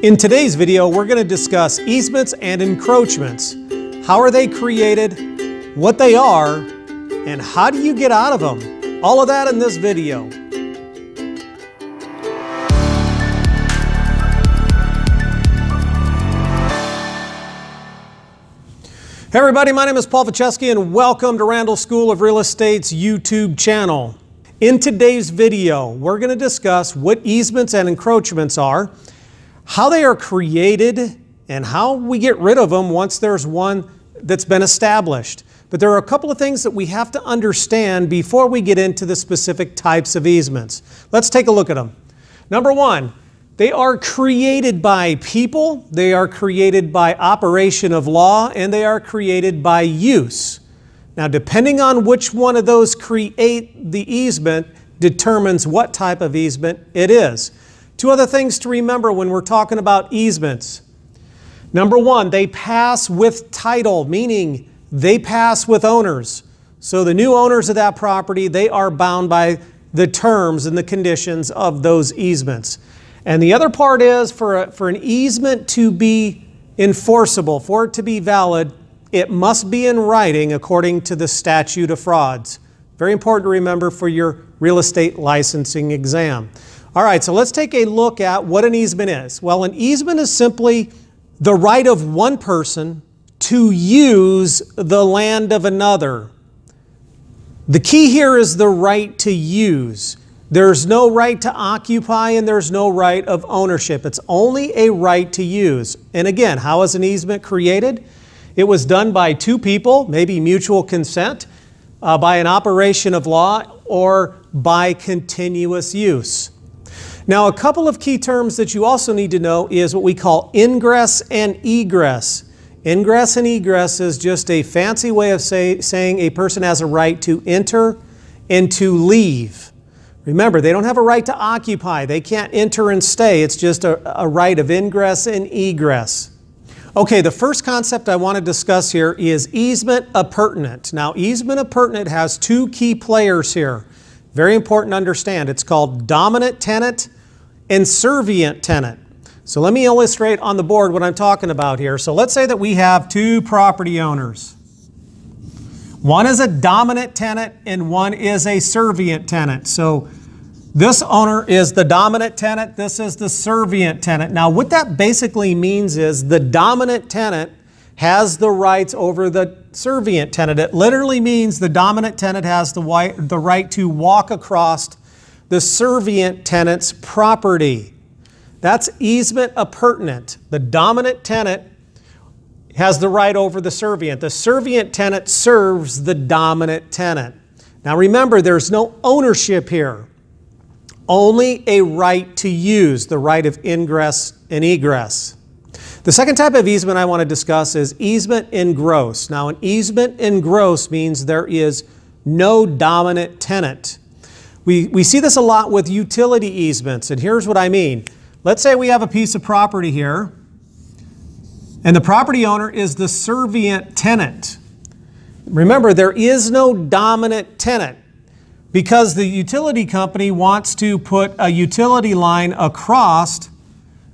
In today's video, we're going to discuss easements and encroachments. How are they created, what they are, and how do you get out of them? All of that in this video. Hey everybody, my name is Vojchehoske and welcome to Randall School of Real Estate's YouTube channel. In today's video, we're going to discuss what easements and encroachments are, how they are created, and how we get rid of them once there's one that's been established. But there are a couple of things that we have to understand before we get into the specific types of easements. Let's take a look at them. Number one, they are created by people, they are created by operation of law, and they are created by use. Now, depending on which one of those create the easement determines what type of easement it is. Two other things to remember when we're talking about easements. Number one, they pass with title, meaning they pass with owners. So the new owners of that property, they are bound by the terms and the conditions of those easements. And the other part is for an easement to be enforceable, for it to be valid, it must be in writing according to the statute of frauds. Very important to remember for your real estate licensing exam. All right, so let's take a look at what an easement is. Well, an easement is simply the right of one person to use the land of another. The key here is the right to use. There's no right to occupy and there's no right of ownership. It's only a right to use. And again, how is an easement created? It was done by two people, maybe mutual consent, by an operation of law, or by continuous use. Now, a couple of key terms that you also need to know is what we call ingress and egress. Ingress and egress is just a fancy way of saying a person has a right to enter and to leave. Remember, they don't have a right to occupy. They can't enter and stay. It's just a right of ingress and egress. Okay, the first concept I want to discuss here is easement appurtenant. Now, easement appurtenant has two key players here. Very important to understand. It's called dominant tenant and servient tenant. So let me illustrate on the board what I'm talking about here. So let's say that we have two property owners. One is a dominant tenant and one is a servient tenant. So this owner is the dominant tenant, this is the servient tenant. Now what that basically means is the dominant tenant has the rights over the servient tenant. It literally means the dominant tenant has the right to walk across the servient tenant's property. That's easement appurtenant. The dominant tenant has the right over the servient. The servient tenant serves the dominant tenant. Now remember, there's no ownership here. Only a right to use, the right of ingress and egress. The second type of easement I want to discuss is easement in gross. Now, an easement in gross means there is no dominant tenant. We see this a lot with utility easements, and here's what I mean. Let's say we have a piece of property here, and the property owner is the servient tenant. Remember, there is no dominant tenant because the utility company wants to put a utility line across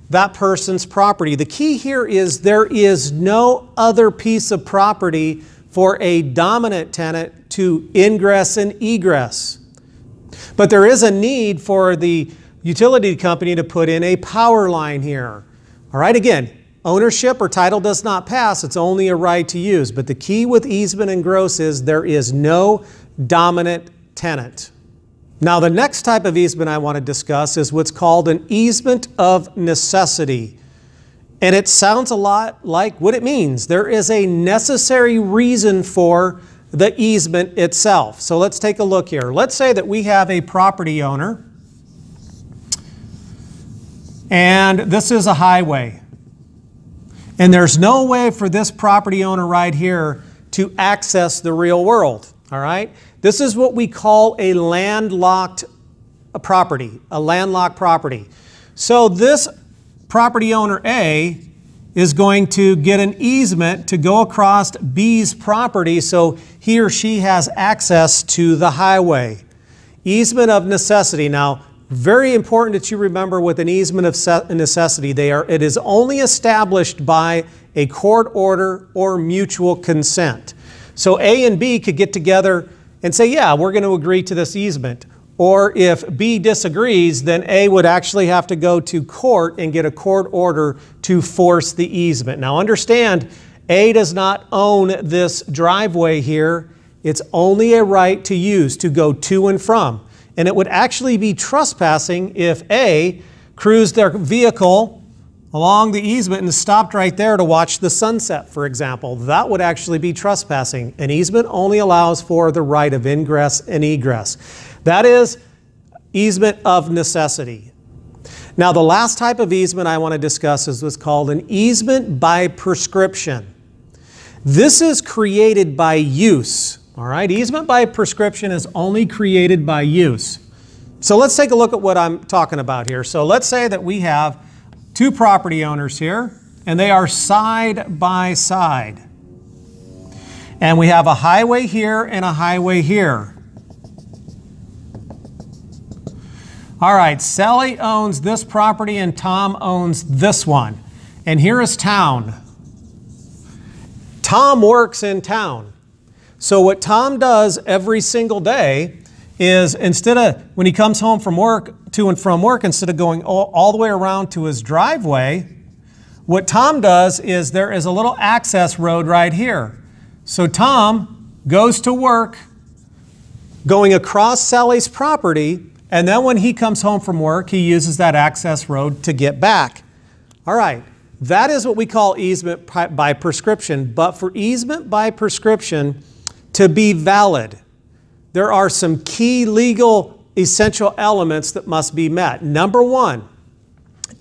that person's property. The key here is there is no other piece of property for a dominant tenant to ingress and egress. But there is a need for the utility company to put in a power line here. All right, again, ownership or title does not pass, it's only a right to use. But the key with easement and gross is there is no dominant tenant. Now, the next type of easement I want to discuss is what's called an easement of necessity. And it sounds a lot like what it means. There is a necessary reason for the easement itself. So let's take a look here. Let's say that we have a property owner, and this is a highway. And there's no way for this property owner right here to access the real world. All right? This is what we call a landlocked property, a landlocked property. So this property owner A is going to get an easement to go across B's property so he or she has access to the highway. Easement of necessity. Now, very important that you remember with an easement of necessity, it is only established by a court order or mutual consent. So A and B could get together and say, yeah, we're going to agree to this easement. Or if B disagrees, then A would actually have to go to court and get a court order to force the easement. Now understand, A does not own this driveway here. It's only a right to use, to go to and from. And it would actually be trespassing if A cruised their vehicle along the easement and stopped right there to watch the sunset, for example. That would actually be trespassing. An easement only allows for the right of ingress and egress. That is easement of necessity. Now, the last type of easement I want to discuss is what's called an easement by prescription. This is created by use. All right, easement by prescription is only created by use. So let's take a look at what I'm talking about here. So let's say that we have two property owners here, and they are side by side. And we have a highway here and a highway here. All right, Sally owns this property and Tom owns this one. And here is town. Tom works in town. So what Tom does every single day is, instead of, when he comes home from work, to and from work, instead of going all the way around to his driveway, what Tom does is there is a little access road right here. So Tom goes to work going across Sally's property, and then when he comes home from work, he uses that access road to get back. All right, that is what we call easement by prescription. But for easement by prescription to be valid, there are some key legal essential elements that must be met. Number one,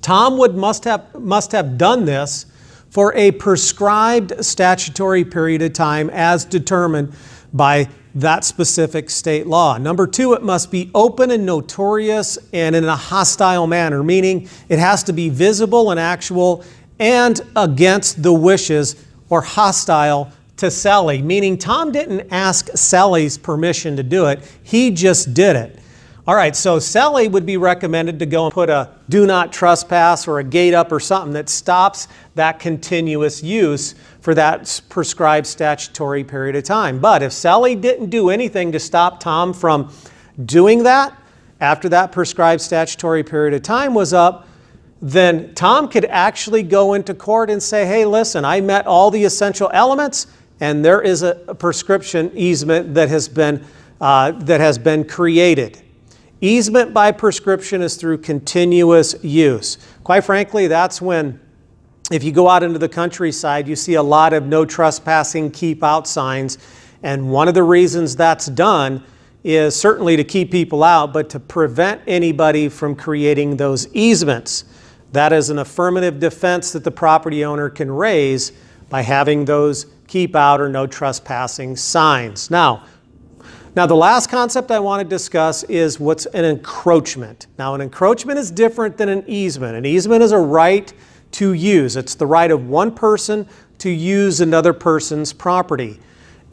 Tom must have done this for a prescribed statutory period of time as determined by that specific state law. Number two, it must be open and notorious and in a hostile manner, meaning it has to be visible and actual and against the wishes or hostile to Sally, meaning Tom didn't ask Sally's permission to do it, he just did it. All right, so Sally would be recommended to go and put a do not trespass or a gate up or something that stops that continuous use for that prescribed statutory period of time. But if Sally didn't do anything to stop Tom from doing that after that prescribed statutory period of time was up, then Tom could actually go into court and say, hey, listen, I met all the essential elements and there is a prescription easement that has been created. Easement by prescription is through continuous use. Quite frankly, that's when, if you go out into the countryside, you see a lot of no trespassing, keep out signs. And one of the reasons that's done is certainly to keep people out, but to prevent anybody from creating those easements. That is an affirmative defense that the property owner can raise by having those keep out or no trespassing signs. Now, the last concept I want to discuss is what's an encroachment. Now, an encroachment is different than an easement. An easement is a right to use. It's the right of one person to use another person's property.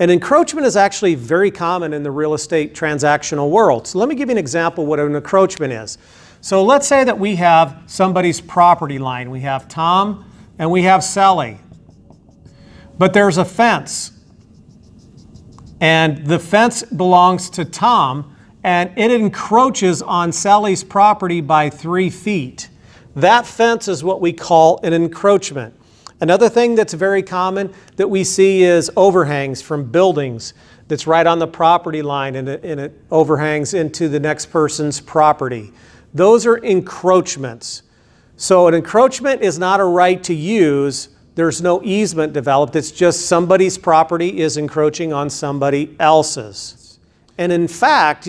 An encroachment is actually very common in the real estate transactional world. So let me give you an example of what an encroachment is. So let's say that we have somebody's property line. We have Tom and we have Sally. But there's a fence. And the fence belongs to Tom, and it encroaches on Sally's property by 3 feet. That fence is what we call an encroachment. Another thing that's very common that we see is overhangs from buildings that's right on the property line, and it overhangs into the next person's property. Those are encroachments. So an encroachment is not a right to use. There's no easement developed. It's just somebody's property is encroaching on somebody else's. And in fact,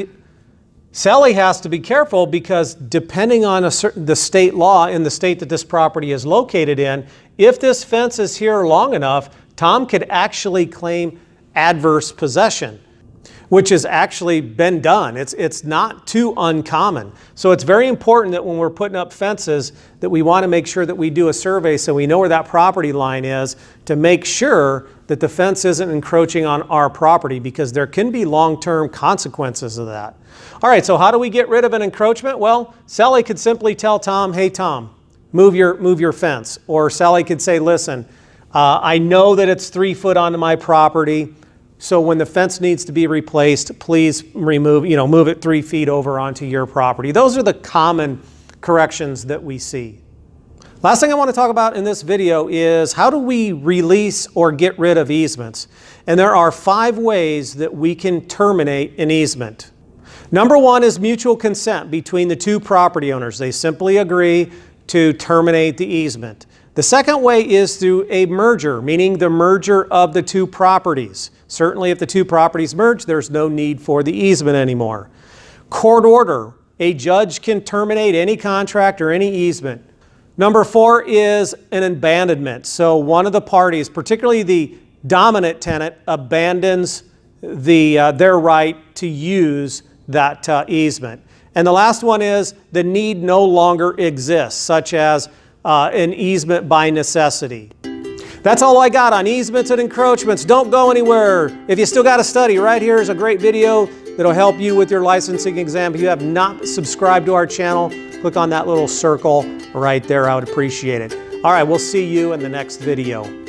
Sally has to be careful because depending on the state law in the state that this property is located in, if this fence is here long enough, Tom could actually claim adverse possession, which has actually been done. It's not too uncommon. So it's very important that when we're putting up fences that we want to make sure that we do a survey so we know where that property line is to make sure that the fence isn't encroaching on our property, because there can be long-term consequences of that. All right, so how do we get rid of an encroachment? Well, Sally could simply tell Tom, hey Tom, move your fence. Or Sally could say, listen, I know that it's 3 foot onto my property, so when the fence needs to be replaced, please move it 3 feet over onto your property. Those are the common corrections that we see. Last thing I want to talk about in this video is how do we release or get rid of easements? And there are 5 ways that we can terminate an easement. Number 1 is mutual consent between the 2 property owners. They simply agree to terminate the easement. The second way is through a merger, meaning the merger of the 2 properties. Certainly if the 2 properties merge, there's no need for the easement anymore. Court order. A judge can terminate any contract or any easement. Number 4 is an abandonment. So one of the parties, particularly the dominant tenant, abandons their right to use that easement. And the last one is the need no longer exists, such as an easement by necessity. That's all I got on easements and encroachments. Don't go anywhere. If you still got to study, right here is a great video that'll help you with your licensing exam. If you have not subscribed to our channel, click on that little circle right there. I would appreciate it. All right, we'll see you in the next video.